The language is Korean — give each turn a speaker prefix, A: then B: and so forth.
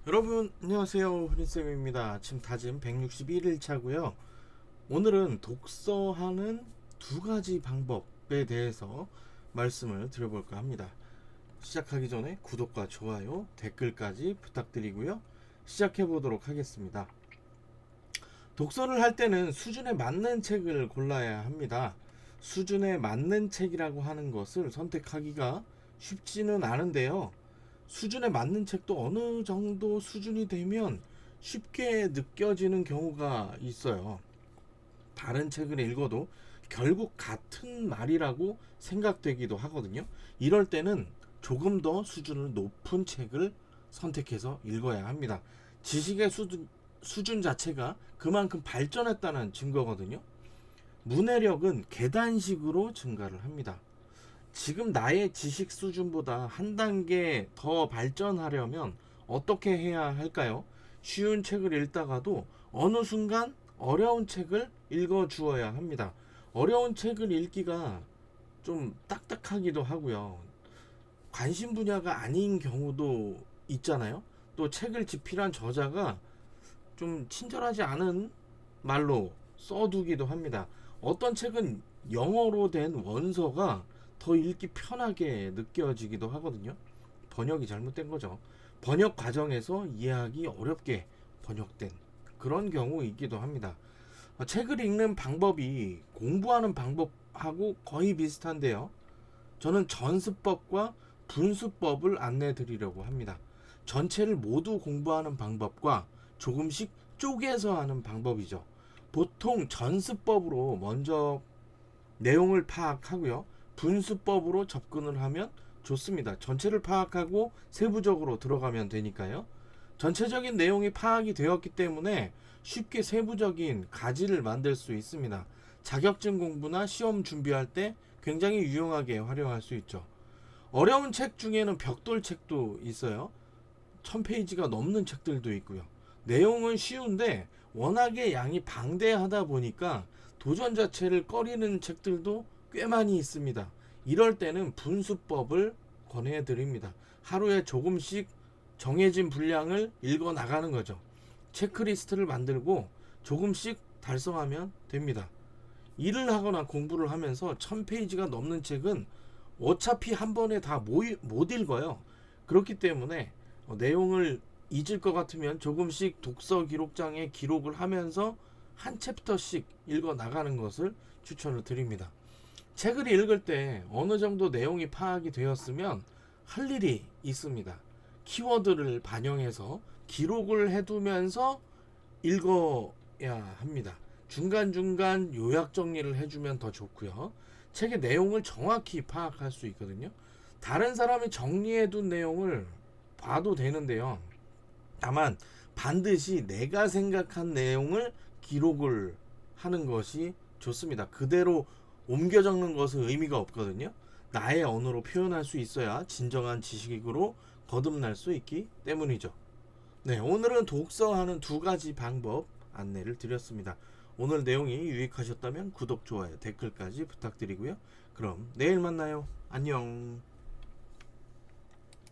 A: 여러분 안녕하세요, 흔히쌤입니다. 아침 다짐 161일 차고요. 오늘은 독서하는 두 가지 방법에 대해서 말씀을 드려볼까 합니다. 시작하기 전에 구독과 좋아요, 댓글까지 부탁드리고요. 시작해 보도록 하겠습니다. 독서를 할 때는 수준에 맞는 책을 골라야 합니다. 수준에 맞는 책이라고 하는 것을 선택하기가 쉽지는 않은데요. 수준에 맞는 책도 어느 정도 수준이 되면 쉽게 느껴지는 경우가 있어요. 다른 책을 읽어도 결국 같은 말이라고 생각되기도 하거든요. 이럴 때는 조금 더 수준을 높은 책을 선택해서 읽어야 합니다. 지식의 수준 자체가 그만큼 발전했다는 증거거든요. 문해력은 계단식으로 증가를 합니다. 지금 나의 지식 수준보다 한 단계 더 발전하려면 어떻게 해야 할까요? 쉬운 책을 읽다가도 어느 순간 어려운 책을 읽어 주어야 합니다. 어려운 책을 읽기가 좀 딱딱하기도 하고요. 관심 분야가 아닌 경우도 있잖아요. 또 책을 집필한 저자가 좀 친절하지 않은 말로 써두기도 합니다. 어떤 책은 영어로 된 원서가 더 읽기 편하게 느껴지기도 하거든요. 번역이 잘못된 거죠. 번역 과정에서 이해하기 어렵게 번역된 그런 경우이기도 합니다. 책을 읽는 방법이 공부하는 방법하고 거의 비슷한데요. 저는 전수법과 분수법을 안내 드리려고 합니다. 전체를 모두 공부하는 방법과 조금씩 쪼개서 하는 방법이죠. 보통 전수법으로 먼저 내용을 파악하고요. 분수법으로 접근을 하면 좋습니다. 전체를 파악하고 세부적으로 들어가면 되니까요. 전체적인 내용이 파악이 되었기 때문에 쉽게 세부적인 가지를 만들 수 있습니다. 자격증 공부나 시험 준비할 때 굉장히 유용하게 활용할 수 있죠. 어려운 책 중에는 벽돌 책도 있어요. 1000페이지가 넘는 책들도 있고요. 내용은 쉬운데 워낙에 양이 방대하다 보니까 도전 자체를 꺼리는 책들도 꽤 많이 있습니다. 이럴 때는 분수법을 권해드립니다. 하루에 조금씩 정해진 분량을 읽어 나가는 거죠. 체크리스트를 만들고 조금씩 달성하면 됩니다. 일을 하거나 공부를 하면서 1000페이지가 넘는 책은 어차피 한 번에 다 못 읽어요. 그렇기 때문에 내용을 잊을 것 같으면 조금씩 독서 기록장에 기록을 하면서 한 챕터씩 읽어 나가는 것을 추천을 드립니다. 책을 읽을 때 어느 정도 내용이 파악이 되었으면 할 일이 있습니다. 키워드를 반영해서 기록을 해두면서 읽어야 합니다. 중간중간 요약 정리를 해주면 더 좋고요. 책의 내용을 정확히 파악할 수 있거든요. 다른 사람이 정리해둔 내용을 봐도 되는데요. 다만 반드시 내가 생각한 내용을 기록을 하는 것이 좋습니다. 그대로 옮겨 적는 것은 의미가 없거든요. 나의 언어로 표현할 수 있어야 진정한 지식으로 거듭날 수 있기 때문이죠. 네, 오늘은 독서하는 두 가지 방법 안내를 드렸습니다. 오늘 내용이 유익하셨다면 구독, 좋아요, 댓글까지 부탁드리고요. 그럼 내일 만나요. 안녕.